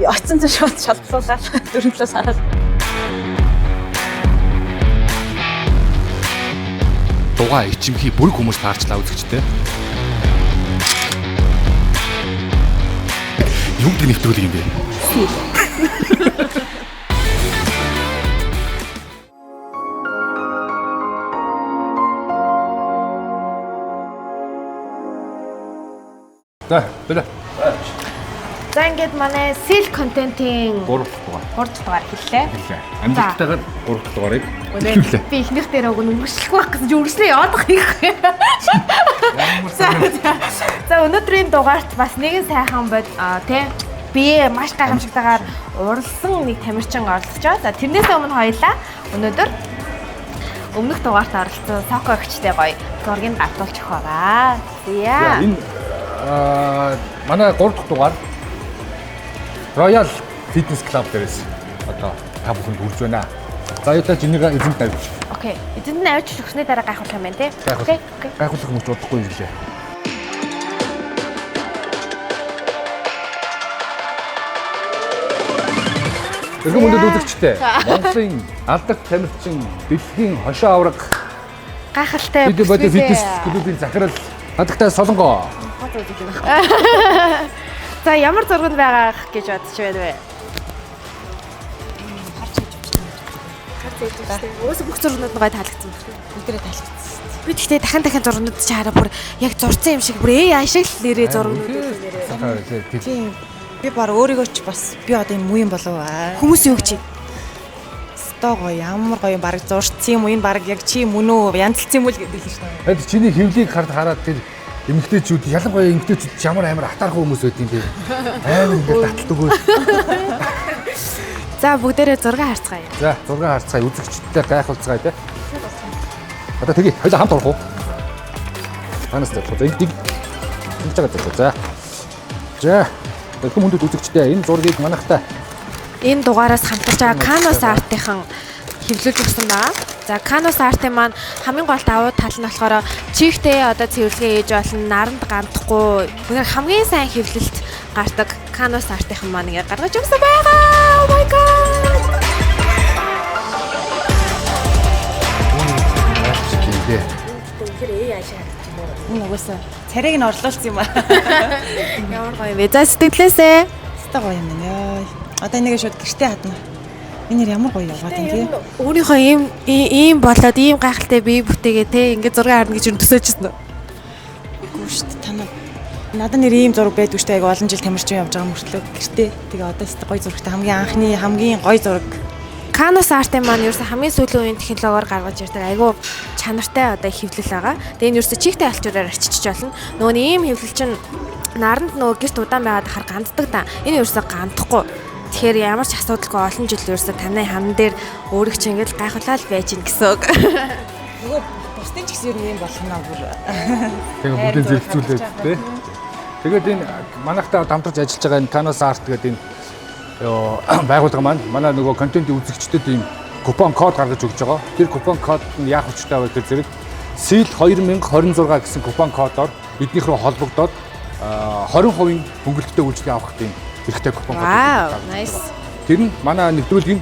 Очсон ч шууд шалтлуулаад 4 талаас хараад. Дугаа ичимхий бүрэг хүмүүс таарчлаа үзэгчтэй. Юу гэдэг нэвтрүүлэг юм бэ? За, бэлээ. За ингээд манай сэл контентын 3 дугаар хэллээ. Амжилттайгаар 3 дугаарыг хэллээ. Би ихнийх дээр өгөн өнгөрчлөх байх гэсэн чинь үргэлжлээ яваад байгаа юм. За өнөөдрийн дугаарт бас нэгэн сайхан бод тий би маш гайхамшигтайгаар уралсан нэг тамирчин оролцож байгаа. За тэрнээс өмнө хоёлаа өнөөдөр өмнөх дугаарт оролцсон Соко өгчтэй гоё зургийг гартуулчих байгаа. За энэ манай 3 дахь дугаар Royal Fitness Club дээрээс одоо та бүхэнд хүрж байна. За яатаач энийг эзэнт тавьж. окей. Эзэнд нь авч өгснээ дараа гайхуулах юм байна тий. Окей. Гайхуулах юм ч удахгүй юм лээ. Тэрхүү мөндөд үзэгчтэй. Монголын алдарт тамирчин дэлхийн хошоо авраг Гайхалтай боди фитнес клубын захирал хадагтай Солонгоо. За ямар зурганд байгаа гэж бодож байна вэ? Харж хийж байна. Өөс бүх зургууд нь гой таалагдсан байна. Бүгдээрээ таалагдсан. Би тэгтээ дахин зургууд чи хараа бүр яг зурцсан юм шиг бүр AI шиг л нэрээ зургууд нэрээ. Тийм. Би баг өөрийгөө ч бас би одоо юм уу юм болов аа. Хүмүүс юу гэж Стого ямар гоё баг зурцсан юм уу энэ баг яг чи мөн үү янзлцсан юм уу л гэдэг л шүү дээ. Тэгэд чиний хөвлийг хараад тэр эмэгтэйчүүд ялангуяа эмэгтэйчүүд ямар атаархаа хүмүүс байд юм бэ? Амар ингээд таталт өгөө. За бүгдээрээ зураг харцгаая. За зураг харцгаая үзэгчдтэй гайхуулцгаая те. Одоо тэгье хоёул хамт орох уу? Танаас зөв. За ингэ ингэж байгаа за. За тэрхүү мөндөд үзэгчтэй энэ зургийг манайхтай Энэ дугаараас хамтарч байгаа Canvas Art-ийн хэвлүүлж өгсөн байна. За Canvas Art-ийн маань хамгийн гол давуу тал нь болохоор чихтэй одоо цэвэрлэгээ хийж болно, наранд гандахгүй. Үнээр хамгийн сайн хэвлэлт гардаг Canvas Art-ийн маань ингээ гаргаж өгсөн байгаа. Oh my god. Энэ угаасаа царайг нь орлуулсан юм аа. Ямар гоё вэ? За сэтгэлээсээ. Хэвээ гоё юм байна. Одоо энийг шууд гэртээ хадна. Энэ ямар гоё яваад юм тий. Өөрийнхөө ийм болоод ийм гайхалтай бие бүтээгээ те ингээ зураг харна гэж төсөөжсэн үү? Үгүй шүү дээ. Танаа надад нэр ийм зураг байдаг шүү дээ. Айгу олон жил тамирчин явж байгаа мөртлөө гэртээ. Тэгээ одоо хэвээ гоё зурагтай хамгийн анхны хамгийн гоё зураг. Canvas Art-ийн маань ерөөсө хамгийн сүүлийн үеийн технологиор гаргаж ирдэг айгүй чанартай одоо хэвлэл байгаа. Тэгээ энэ ерөөсө чихтэй алчуураар арчиж болно. Нөгөө ийм хэвлэл чинь наранд нөгөө гэрт удаан байгаад хар ганддаг та. Энэ ерөөсө гандахгүй. Тэгэхээр ямар ч асуудалгүй олон жил ерөөсө таны хам дээр өөрийг чинь ингээл гайхуулаад байж гин гэсэн үг. Нөгөө бусдын ч гэсэн юм болгоно бүр. тэгээ бүгдийг зэрэгцүүлээд те. Тэгээд энэ манайхтай хамтарч ажиллаж байгаа энэ Canvas Art гэдэг энэ байгууллага маань манай нөгөө контентын үзэгчдэд ийм купон код гаргаж өгч байгаа. Тэр купон код нь яах учиртай вэ гэхээр зэрэг SEAL 2026 гэсэн купон кодоор эднийх рүү холбогдоод 20% хөнгөлөлттэй үйлчлэг авах тийм хэрэгтэй купон код. Nice. Тэр нь манай нэвтрүүлгийн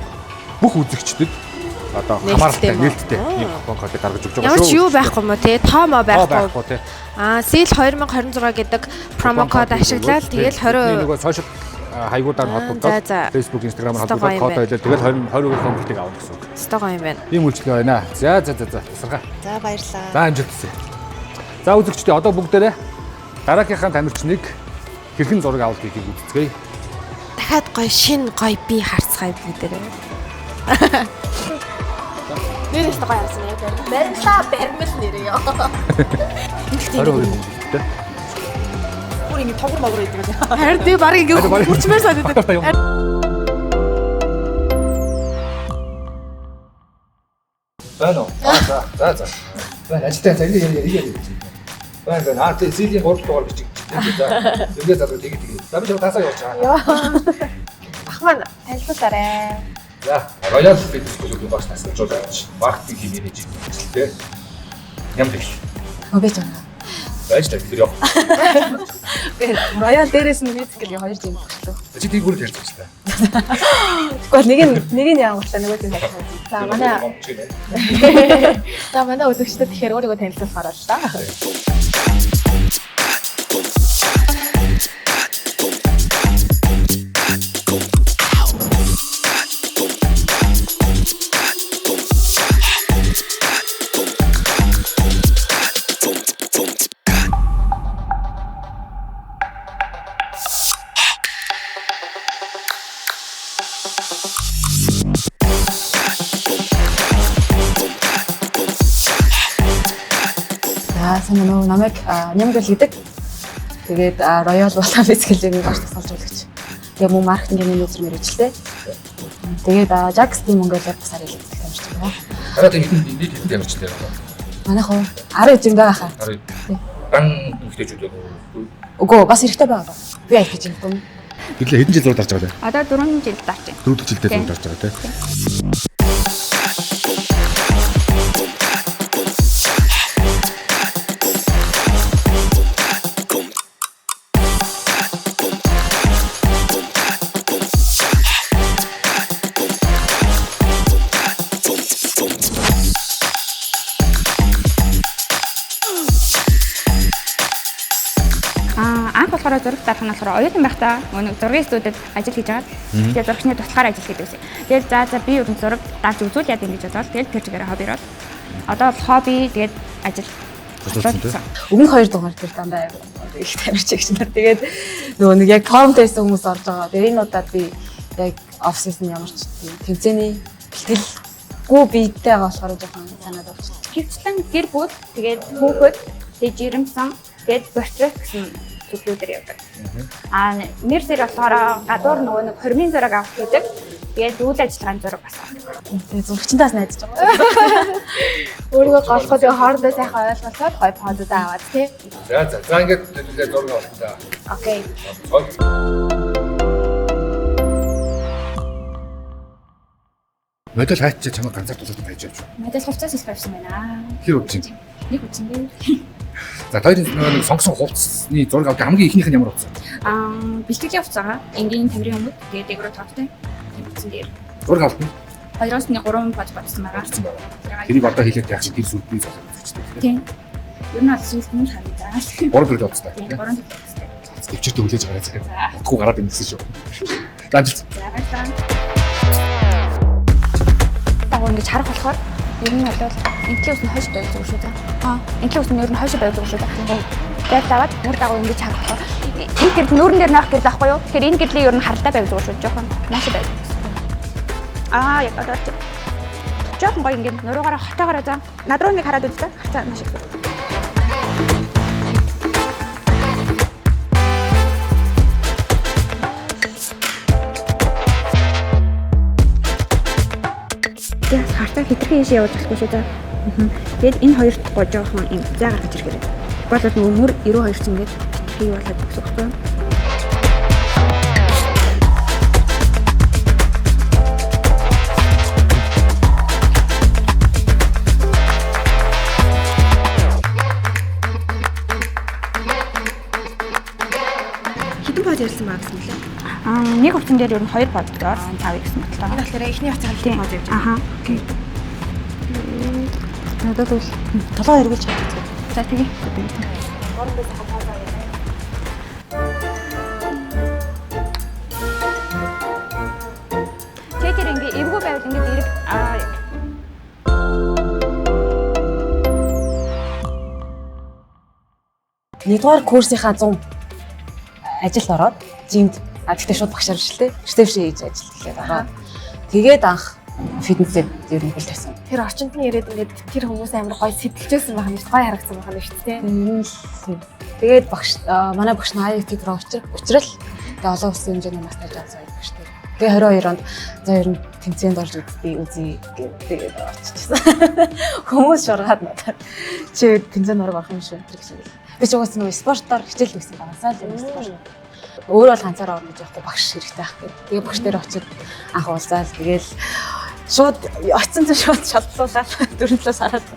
бүх үзэгчдэд одоо хамааралтай нээлттэй ийм купон кодыг гаргаж өгч байгаа шүү. Ямар ч юу байхгүй юм уу те? Томо байхгүй. Тий. SEAL 2026 гэдэг промо код ашиглаад тэгэл 20% нөгөө сошиал хаягуудаар холбогдоод Facebook, Instagram-аар холбогдоод код байлаа. Тэгэл 20% хөнгөлөлтийг авах гэсэн үг. Стого юм байна. Ийм үйлчлэг байна. За тасаргаа. За баярлалаа. За амжилт хүсье. За үзэгчдээ одоо бүгдээрээ дараагийнхаа тамирчныг хэрхэн зураг авалтыг үздэцгээе. Дахиад гоё шин гоё би харцгаая бүгдээрээ. Нэрээс гоё харсан яг баримлаа баримл нэрээ ёо. 20% хөнгөлөлттэй. Бүр ингэ тогор могор идэг юм. Харин би баг ингэ хүчмээр санагдав. Байна уу? За. Ажилтаа ингэ. Байна. Аа зэлийн 3 дугаар бичих. За. Ингээд залуу тэгээ. За би тасаа явууч аа. Ах маань тайлбарлаарай. За, Royal Fitness клубын багш насны маркетинг хэмжээний ажил. Ямар их. Өвөж байна. Байж таа тэр яах. Роял дээрээс нь мюзикл 2 жил болчихлоо. Чи тийг бүр ярьж байна. Тэгвэл нэг нь яагуулсан нөгөө тийм хайж. За манай үзэгчдэд тэгэхээр өөрийгөө танилцуулахаар л та. Сайн нөгөө намайг Нямгал гэдэг. Тэгээд Royal Volta Music-ийн багш тусалжуулагч. Тэгээ мөн маркетингийн менежер мэргэжилтэй. Тэгээд Jax Team Mongolia басаар хэлээд тамирч байна. Хараад нийт хэд тамирчтай байна? Манайх 10 жин байгаа хаа. 10. Дан ихтэйчүүд байна уу? Үгүй бас хэрэгтэй байгаа. Би их гэж юм. Гэрлээ хэдэн жил зурд дарж байгаа вэ? Одоо 4 жил дарж байна. 4 жилдээ зурд дарж байгаа тийм. Болохоор зураг дарах нь болохоор оюутан байхдаа нэг зургийн студид ажил хийж байгаа. Тэгээд зурагчны туслахаар ажил хийдэг байсан. Тэгээд за би ер нь зураг дарж үзүүл яа гэж бодоод тэгээд тэр чигээр хоббироод одоо хобби тэгээд ажил өмнөх 2 дугаар тэр дандаа их тамирч гэж нар. Тэгээд нөгөө нэг яг формтой байсан хүмүүс орж байгаа. Тэгээд энэ удаад би яг офсис нь ямар ч тэмцээний бэлтгэлгүй биетэй байгаа болохоор жоохон санаад авчихсан. Хөвчлэн гэр бүл тэгээд хүүхэд тэгээд жирэмсэн тэгээд портрет гэсэн зүйлүүдээр явдаг. Нэрсэр болохоор гадуур нөгөө нэг хормын зураг авах гэдэг. Тэгээд үйл ажиллагааны зураг бас авдаг. Тэгээд зурагчдаас найдаж байгаа. Өөрийгөө голоход хоорондоо сайхан ойлголцоод гоё фондод аваад тий. За ингээд зураг авах та. Окей. Модель хайч чамаа ганцаар тусаад хайж явж байна. Модель хувцас их тавьсан байна. Хэр удаа чинь? Нэг үчин дээ. За хоёрын нэг сонгосон хувцсны зураг авдаг хамгийн ихнийх нь ямар хувцас? Бэлтгэлийн хувцас. Энгийн тамирын өмд тэгээд дээгрүү тавтай. Үчин дээр. Зураг авдаг. Хоёроос нь 3 бод бодсон байгаа. Тэрийг одоо хэлээд яах чи тэр сүлд би залуу үзчихтэй. Тийм. Ер нь сүлд нь харагдаа. 3 төрөл хувцастай. Тийм 3 хувцастай. Төвчөртөө хүлээж байгаа зэрэг. Утгуу гараад ирсэн шүү. За амжилт. За баярлалаа. Ингэж харах болохоор ер нь бол энтлийн ус нь хойш байж байгаа шүү дээ. Энтлийн ус нь ер нь хойш байж байгаа шүү дээ. Тэгээд даваад бүр дагуу ингэж харах болохоор энэ гэрд нүүрэн дээр наах гэрд ахгүй юу? Тэгэхээр энэ гэрлийн ер нь харалтай байж байгаа шүү жоохон. Нааш байж. Яг одоо жоохон гоё ингэ нуруугаараа хотоогоороо за. Над руу нэг хараад үзлээ. Хацаа нааш. Тэгээд хартаа хитрхи ийшээ явуулж болохгүй шүү дээ. Тэгээд энэ хоёрт гоо жоохон юм заа гаргаж ирэхээр. Болоод нөгөө мөр 92 ч ингээд хитрхи болоод гэсэн үг байна. Хэдэн бод ярьсан баа гэсэн мөлий? Нэг хувцсан дээр ер нь 2 боддоор 5 гэсэн бодлоо. Энэ болохоор эхний хувцас хэлсэн бод явж байгаа. Окей. Надад бол толгой эргүүлж чадчих. За тэгье. Чэтэр ингээ эвгүй байвал ингээ эрг Нэгдүгээр курсынхаа 100 ажилд ороод жимд гэхдээ шууд багшаар шилтэй ресепшн хийж ажиллаад ороод тэгээд анх фитнесэд ер нь хөлтөсөн. Тэр орчинд нь яриад ингээд тэр хүмүүс амар гоё сэтэлжсэн байх нь гоё харагдсан байх нь шүү дээ. Тэгээд багш манай багш нь аяг тэр уучрал тэгээд олон улсын хэмжээний мастер жаасан багш тэр. Тэгээд 22 онд за ер нь тэмцээнд орж үзье тэгээд оччихсан. Хүмүүс шургаад надад чи тэмцээнд орох юм шүү гэж. Би ч угаасаа нөгөө спортоор хичээл хийсэн байгаасаа л юм спорт. Өөрөө бол ганцаараа орно гэж яахгүй багш хэрэгтэй ах гэх. Тэгээ багш дээр очиод анх уулзаал тэгээл шууд очсон чинь шууд шалцуулаад 4 талаас хараад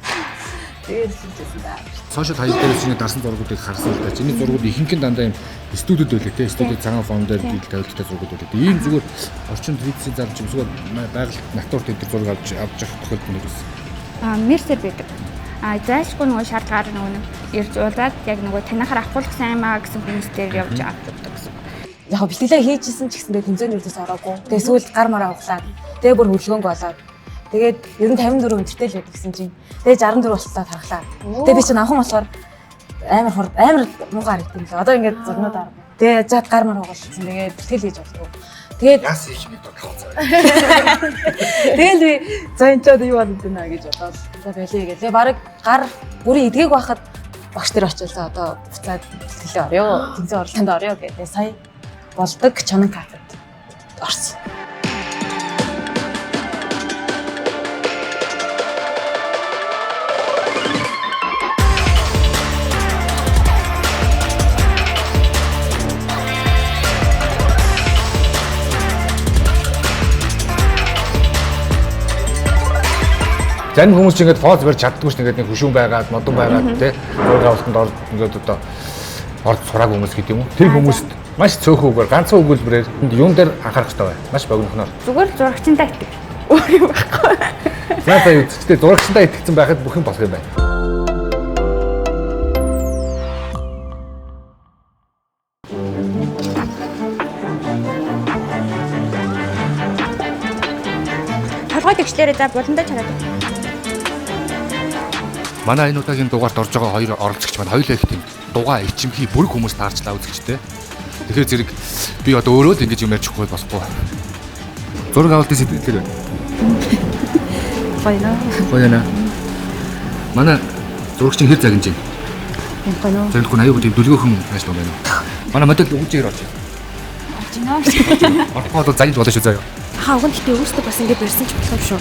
Тэгээд хэлжсэн даа. Сошиал хаяг дээрээс чиний дарсан зургуудыг харсан л да. Чиний зургууд ихэнх нь дандаа юм студиуд байлээ те. Студид цагаан фон дээр бил тавилттай зургууд байлээ. Ийм зүгээр орчин твитсийн зам ч юм эсвэл байгаль натур дээр зураг авч явах тохиолдол нь юусэн. Мерсер байдаг. Зайлшгүй нөгөө шаардлагаар нөгөө ирж уулаад яг нөгөө танихаар авахулах сайн маа гэсэн хүмүүс дээр явж авч өгдөг гэсэн. Яг бэлтгэлээ хийжсэн ч гэсэндээ тэмцээний үрдээс ороогүй. Тэгээ сүүлд гар мараа углаад. Тэгээ бүр хөдөлгөөнг болоод. Тэгээд ер нь 54 өндөртэй л байдаг гэсэн чинь. Тэгээ 64 болтлоо тархлаа. Тэгээ би чинь анхан болохоор амар муугаар идэв л. Одоо ингээд зурнууд арга. Тэгээ зад гар мараа угаалсан. Тэгээ бэлтгэл хийж болов. Тэгээд Яс их нэг тавцаа. тэгэл би за энэ ч одоо юу болоод байна гэж бодоод за байлээ гээ. Тэгээ баг гар бүрийн эдгээг байхад багш нар очиулаа одоо буцаад бэлтгэлээ орё. Тэнцээ орлоонд орё гэдэг. Сая болдог чанан кафед орсон. Зарим хүмүүс ч ингээд поз барьж чаддгүй ш ингээд нэг хөшүүн байгаад, модон байгаад те. Зураг авалтанд орж ингээд одоо орж сураагүй хүмүүс гэдэг юм уу? Тэр хүмүүст маш цөөхөөр ганцхан өгүүлбэрээр юун дээр анхаарах хэрэгтэй бай. Маш богинохноор. Зүгээр л зурагчтай итгэв. Өөр юм байхгүй. За үзэгчтэй зурагчтай итгэсэн байхад бүх юм болох юм байна. Толгой төгчлээрээ за буландаа чараад. Манай энэ удаагийн дугаарт орж байгаа хоёр оролцогч маань хоёулаа их тийм дугаа ичимхий бүрэг хүмүүс таарчлаа үзэгчтэй. Тэгэхээр зэрэг би одоо өөрөө л ингэж юм ярьж өгөхгүй болохгүй. Зураг авалтын сэтгэлээр байна. Баяна. Манай зурагчин хэр загинж байна? Энэ гоноо. Зэрэггүй аюул тийм дүлгөөхөн ажил байна. Манай модель үгжээр орж байна. Орхоод загинж болно шүү заяа. Хаа уг нь гэтээ өөртөө бас ингэ барьсан ч болох шүү.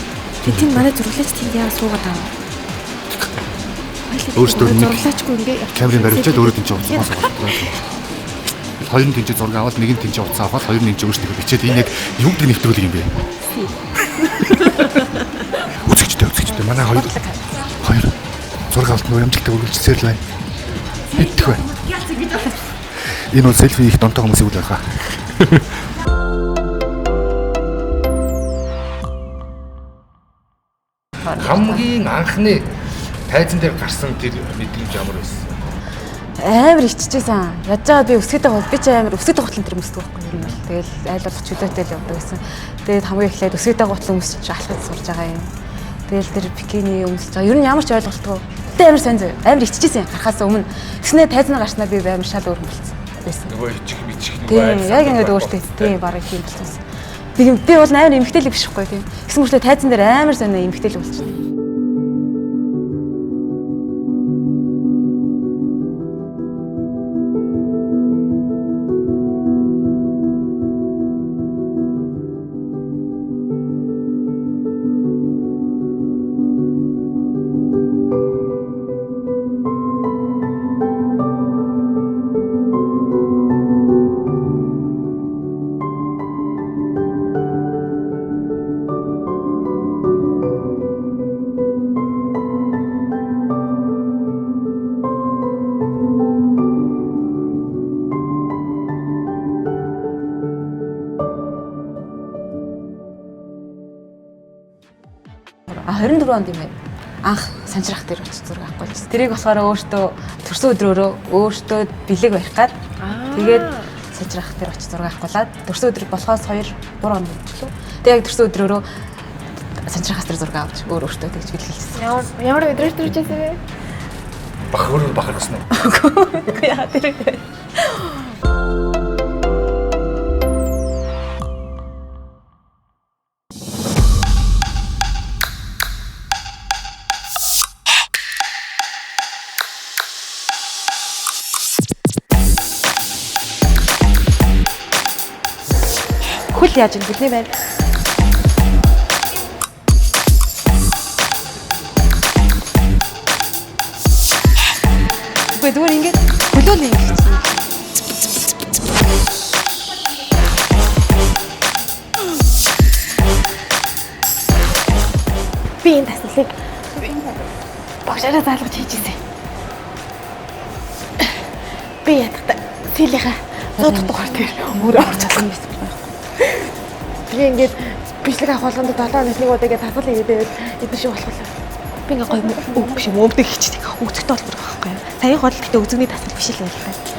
Тэнд манай зурглаач тэнд яа суугаад байгаа. Өөртөө зурглаачгүй ингэ камерын баримтчаад өөрөө тэнцээ уцаас болоо. Хоёр нь тэнцээ зураг аваад нэг нь тэнцээ уцаа аваад хоёр нь тэнцээ өөртөө бичээд энэ яг юу гэдэг нэвтрүүлэг юм бэ? Үзэгчтэй манай хоёр зураг авалт нөр амжилттай үргэлжлүүлсээр л байна. Хэдэх вэ? Энэ бол селфи их донтой хүмүүсийн үйл байхаа. Хамгийн анхны тайзан дээр гарсан тэр мэдрэмж ямар байсан? Амар иччихсэн. Ядж байгаа би өсгөдөө бол би ч амар өсгөдөө готлон тэр өмсдөг байхгүй юм бол. Тэгэл айл болох чөлөөтэй л явдаг гэсэн. Тэгээд хамгийн эхлээд өсгөдөө готлон өмсч алхаж сурж байгаа юм. Тэгэл тэр бикини өмсөж байгаа. Ер нь ямар ч ойлголтгүй. Тэ амар сайн зав. Амар иччихсэн гарахаас өмнө. Тэснэ тайзнаа гарснаа би амар шал өөр болсон байсан. Нөгөө ичих нэг Тийм яг ингээд өөртөө тийм бараг тийм болсон. Би бол амар эмгтээлэг биш байхгүй тийм. Гэсэн мөртөө тайзан дээр амар сонио эмгтээлэг болчихсон. А 24 онд юм байна. Анх санчрах дээр очиж зураг авахгүй байсан. Тэрийг болохоор өөртөө төрсөн өдрөөрөө өөртөө бэлэг барих гад тэгээд санчрах дээр очиж зураг авахгүйлаад төрсөн өдөр болохоос 2-3 хоног болчихлоо. Тэгээд яг төрсөн өдрөөрөө санчрахаас дээр зураг авч өөртөө тэгж бэлгэлсэн. Ямар өдрөөр төрчихсэн бэ? Бахарсан уу? Үгүй яа тэр. Хөл яаж ин бидний байна. Үгүй зүгээр ингээд хөлөөл ингэж. Би энэ таслыг багшаараа заалгаж хийжсэн. Би ядахта сэлийнхаа 100 дугаар дээр өөрөө орж байгаа юм байна. Тэгээ ингээд бичлэг авах болгонд 7 хоногт нэг удаа ингээд тасал хийгээд эдгээр шиг болохлаа. Би ингээ гоё биш юм өвдөг хийчихдэг. Өгцөгтэй бол бүр байхгүй юу. Саяхан бол гэхдээ үзэгний тасал биш л байлаа.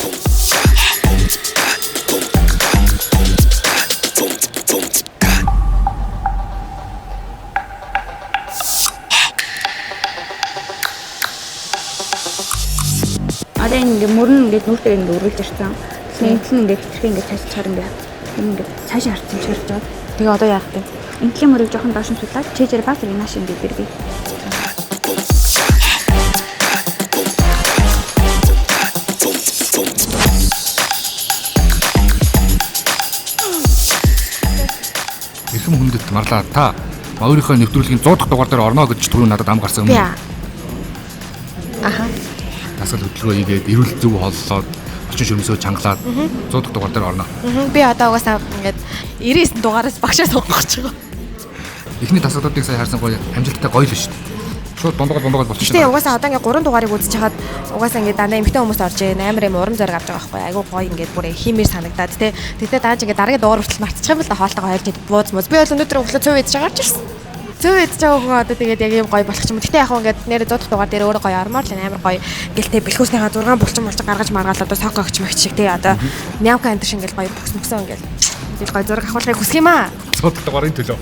Одоо ингээ мөрөн ингээ нүртэй ингээ өргөлж ирсэн. Тэгсэн ингээ хитрхи ингээ цааш чаар ингээ ингээ цаашаа харцсан чирж байгаа. Тэгээ одоо яах вэ? Ингийн мөрийг жоохон доош нь судлаад чэжээр бас нааш ингээ бэргий. Эрхэм хүндэт марлаа та өөрийнхөө нэвтрүүлгийн 100 дахь дугаар дээр орно гэж түрүү надад ам гарсан юм. Би аха. Дасгал хөтөлбөрөө хийгээд эрүүл зөв холлоод орчин шөрмсөө чангалаад 100 дахь дугаар дээр орно. Би одоо угаасаа ингээд 99 дугаараас багшаа сонгож байгаа. Эхний дасгалуудыг сая харсан гоё амжилттай гоё л шүү дээ. Шууд дундуугаар болчихсон. Гэтэ угаасаа одоо ингээд 3 дугаарыг үзэж хаад угаасаа ингээд дандаа эмхтэн хүмүүс орж ийн амар юм урам зориг авч байгаа байхгүй. Айгу гоё ингээд бүр химээр санагдаад тэ. Тэгтээ дааж ингээд дараагийн дугаар хүртэл мартчих юм бол та хоолтойгоо хайрч бууз мууз. Би бол өнөөдөр өглөө цөв идэж байгаа ч ирсэн. Цөв идэж байгаа хүн одоо тэгээд яг юм гоё болох ч юм. Гэтэ яг ингээд нэр 100 дахь дугаар дээр өөрөө гоё ормоор л амар гоё гэлтэй бэлхүүснийхаа 6 булчин гаргаж маргаал одоо сок огч мэгч шиг тэ одоо нямка энэ шиг ингээд гоё бокс ингээд тэгэл гоё зураг авахыг хүсэх юм аа. 100 дахь дугаарын төлөө.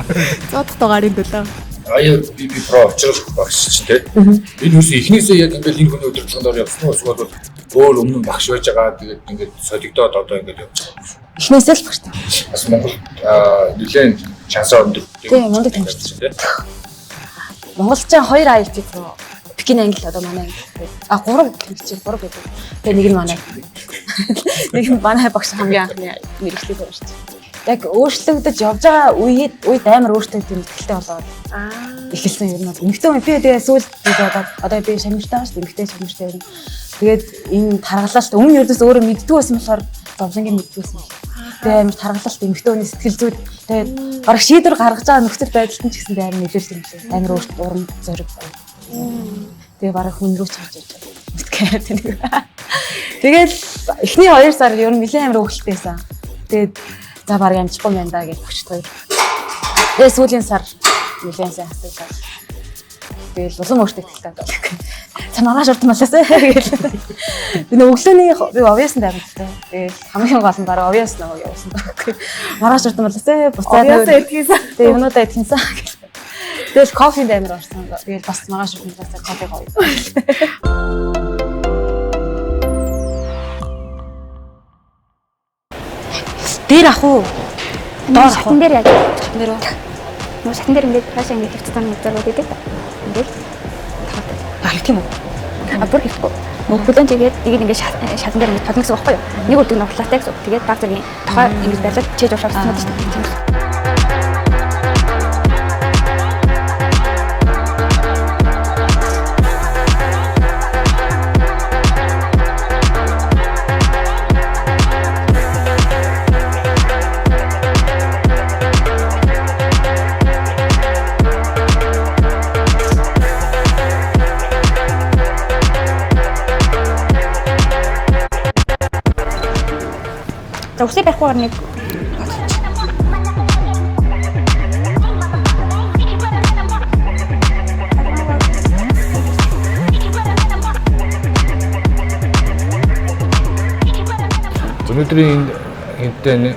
100 дахь дугаарын төлөө. Аяа би про очрол багш ч тийм. Энэ үс эхнээсээ яг ингээд энэ хүний өдөртлөөр явсан уу эсвэл өөр өмнө багш байж байгаа тэгээд ингээд солигдоод одоо ингээд явж байгаа. Эхнээсээ л багш та. Бас Монгол нэлээд шансаа өндөр. Тийм мундаг тэмцэж тийм. Монголчаа 2 IELTS руу Пекин англи одоо манай англи. 3 тэмцэж 3 гэдэг. Тэгээ нэг нь манай. Нэг нь манай багш хамгийн анхны мэргэжлийг тавьж байна. Яг өөрчлөгдөж явж байгаа үед амар өөрчлөлт юм ихтэй болоод эхэлсэн юм байна. Эмэгтэй хүн би тэгээ сүүлд одоо би шамиртай байгаа шүү дээ. Эмэгтэй шамиртай юм. Тэгээд энэ таргалаа шүү дээ. Өмнө ердөөс өөрөө мэддэг байсан болохоор зовлонгийн мэддэг байсан. Тэгээ амар таргалаа шүү дээ. Эмэгтэй хүний сэтгэл зүйд тэгээд бараг шийдвэр гаргаж байгаа нөхцөл байдалд нь ч гэсэн амар нөлөөлсөн юм шиг. Амар өөрт урам зориг. Тэгээ бараг хүн рүү ч харж иж байгаа. Тэгэл эхний 2 сар ер нь нэлээд амар хөвгөлтэйсэн. Тэгээд за баг амжихгүй юм да гэж өгчтэй. Тэгээ сүүлийн сар нэлээд сайн хасагдав. Тэгэл улам өөртөө тэлдэг. За маргааш урд малаасаа гэж. Би өглөөний би овьяасан дайгадтай. Тэгэл хамгийн гол нь дараа овьяас нэг явуулсан байхгүй. Маргааш урд малаасаа буцаад овьяасан идэхсэн. Тэгээ юмудаа идэхсэн гэж. Тэгэл кофенд амир орсон. Тэгэл бас маргааш урд малаасаа кофе гоё. Дээр ах уу? Доор шатн дээр яаж? Нэр үү? Нөө шатн дээр ингээд хаашаа ингээд хэвчсэн зургууд идэв та. Ингээд Аа тийм үү? бүр хэвчгүй. Нөө бүлэн тэгээд ингээд шатн дээр ингээд толмогсон байхгүй юу? Нэг үрдэг нурлаатай гэсэн. Тэгээд баг зэргийн тохой ингээд байлаад чийж уушаасан гэдэг чинь. За үсээ барихгүй нэг Өнөөдрийн энэтэй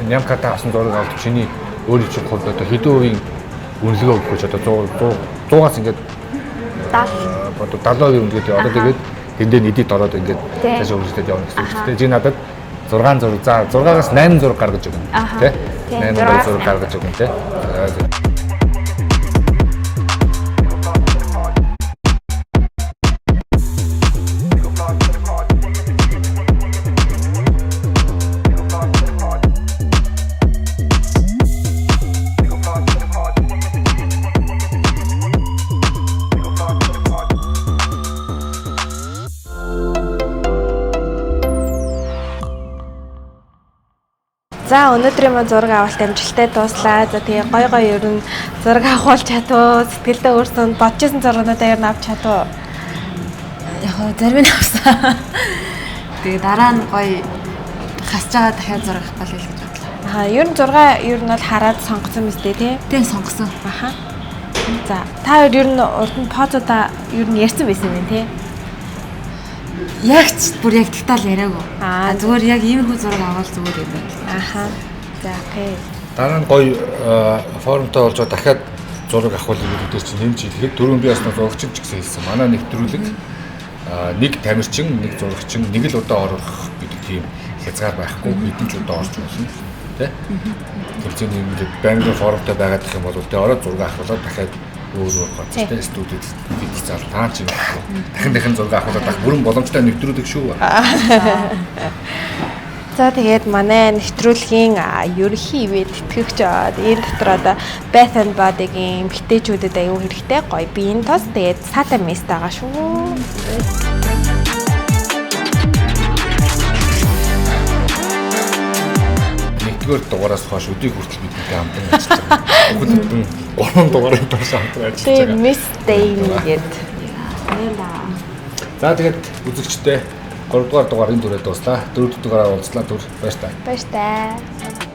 нямката авсан зураг авч чиний өөрийн чинь хувьд одоо хэдэн хувийн үнэлгээ өгөх гэж одоо 100-аас ингээд 70% үнэлгээ одоо тэгээд тэндээ эдит ороод ингээд цаашаа үргэлжлээд явна гэсэн үг шүү дээ. Чи надад 6 зураг за 6-аас 8 зураг гаргаж өгнө тий 8 зураг гаргаж өгнө тий. За өнөөдрийн маань зураг авалт амжилттай дууслаа. За тэгээ гой ер нь зураг авах чадваа, сэтгэлдээ өөрсөнд бодчихсон зургуудаа ер нь авч чадваа. Яг зарим нь авсан. Тэгээ дараа нь гоё хасж байгаа дахиад зураг авах гал гэж бодлоо. Ер нь 6 ер нь бол хараад сонгосон мэт тий. Тэгээ сонгосон. Аха. За та хоёр ер нь урд нь позуудаа ер нь ярьсан байсан юм тий. Яг ч бүр яг тагтаал яриаггүй. Зүгээр яг иймэрхүү зураг аваад зүгээр юм байна. Аха. За окей. Дараа нь гоё формтой болж дахиад зураг авах үлдээ чинь нэмж хэлэхэд дөрөв би бас зурагчин ч гэсэн хэлсэн. Манай нэвтрүүлэг нэг тамирчин, нэг зурагчин, нэг л удаа орох гэдэг тийм хязгаар байхгүй хэдэн ч удаа орж болно. Тэ? Тэгвэл ингээд байнгын формтой байгаад гэх юм бол тэ ороод зураг авахлаа дахиад өөр гоцтой студид бид зал таа чи дахин зураг авахлаа бүрэн боломжтой нэвтрүүлэг шүү. За тэгээд манай нэвтрүүлгийн ерөнхий ивэд тэтгэгч энэ дотор одоо Bath and Body-гийн эмэгтэйчүүдэд аюу хэрэгтэй гоё биеийн тос тэгээд сата мест байгаа шүү. Нэгдүгээр дугаараас хойш өдийг хүртэл бидний хамтан ажиллаж байгаа. Бүгд 3 дугаарыг доош хамтан ажиллаж байгаа. Тэгээд Miss Dane гэдэг. За тэгээд үзэгчтэй 3 дугаар дугаар энэ дүрээ дуслаа. 4 дугаараа уулзлаа дүр баяр таа. Баяр таа.